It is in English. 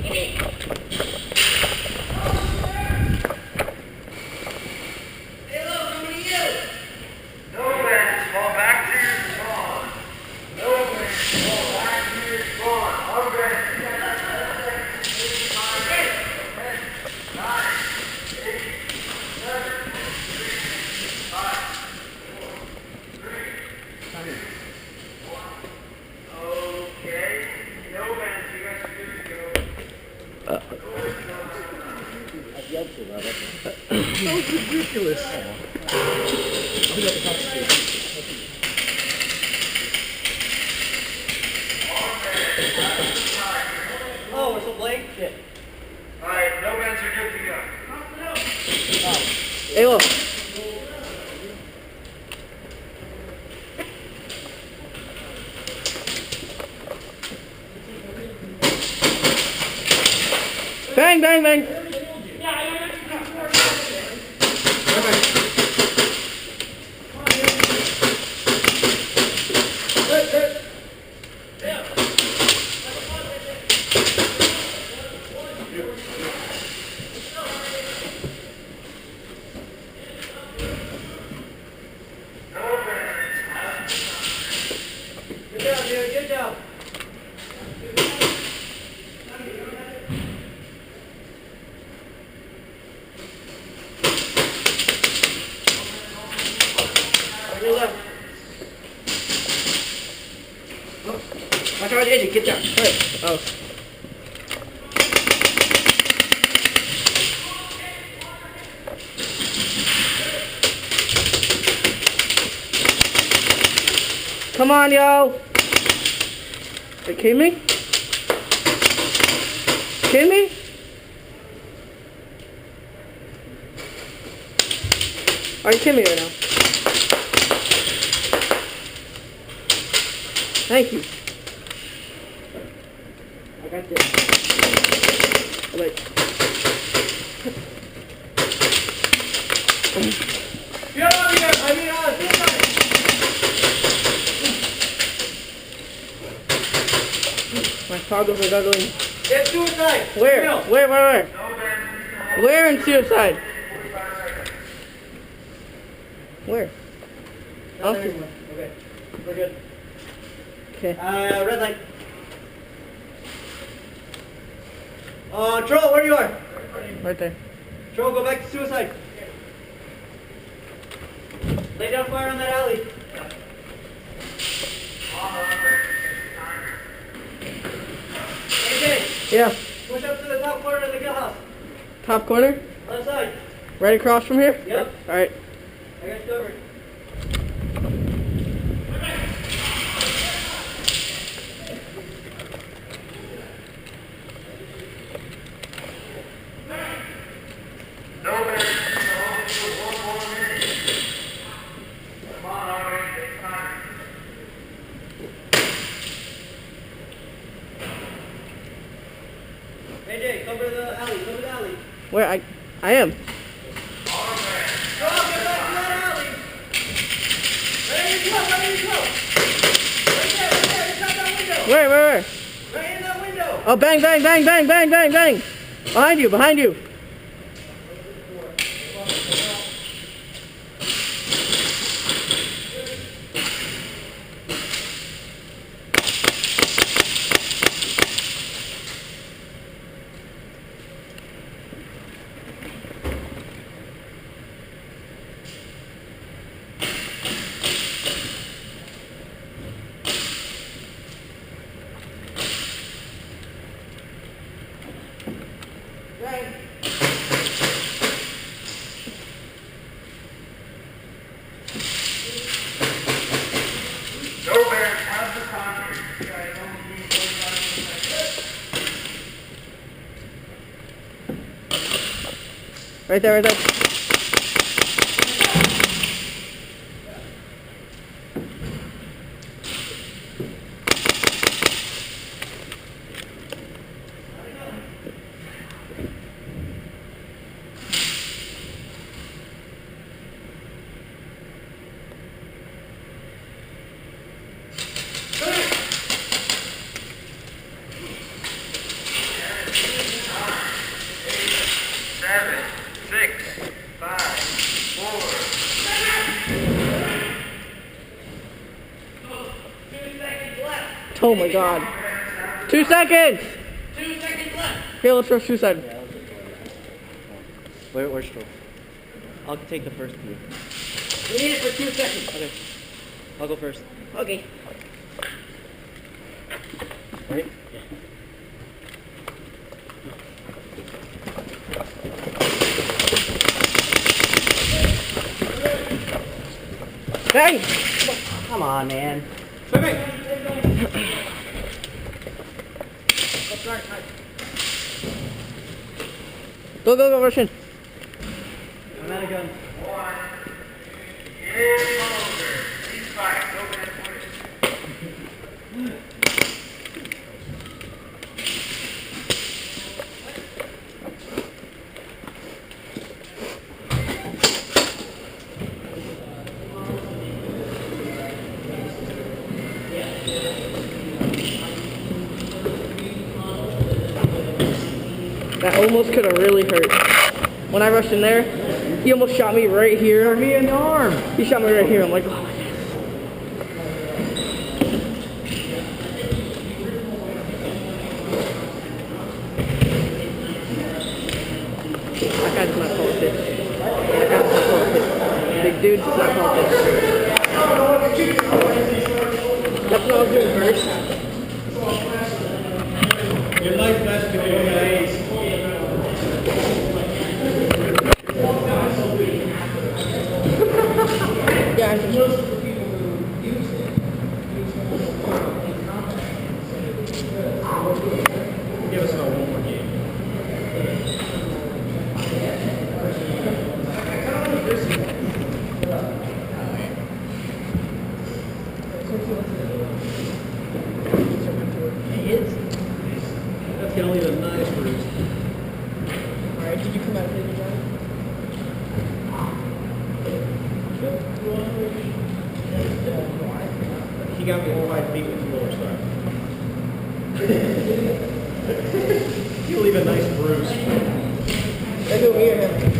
So ridiculous. Oh, we're so blank? Shit. Alright, no bands are good to go. Hey, look. Bang, bang, bang. Good job, dude. Good job. Your left. Watch out, Eddie. Get down. Right. Oh. Come on, yo. Are you kidding me? Kidding me? Are you kidding me right now? Thank you. I got this. Wait. My toggles are going. Get suicide. Where? No. Where? Where in suicide? Where? Not Okay. there. Okay. We're good. Okay. Red light. Troll, where you are? Right there. Troll, go back to suicide. Lay down fire on that alley. AJ, Yeah. push up to the top corner of the guild house. Top corner. Left side. Right across from here. Yep. All right. I got you covered. No bands. One more minute. Come on, alright, it's time. AJ, cover the alley. Cover the alley. Where I am. Go, get back to that alley. Ready to go. Ready to go. Right there. Inside that window. Where? Right in that window. Oh, bang, bang, bang, bang, bang, bang, bang. Behind you, behind you. No bands have the contract. You guys only need 45%. Right there. Oh my god. 2 seconds! 2 seconds left. Okay, let's rush 2 seconds. Where's Stroke? I'll take the first view. We need it for 2 seconds. Okay. I'll go first. Okay. Right? Bang! Come on, man. Go, go, go, rush in. I'm out of gun. That almost could have really hurt. When I rushed in there, he almost shot me right here. Me in the arm. He shot me right here. I'm like, oh. That guy does not call it this. That guy does not call it this. Big dude does not call it this. That's what I was doing first. Your life best to be amazed. Yeah, I think Give us another one more game. That's gonna leave a nice bruise. Alright, did you come out with your He got me all 5 feet with the lower side. He'll leave a nice bruise. That's over here.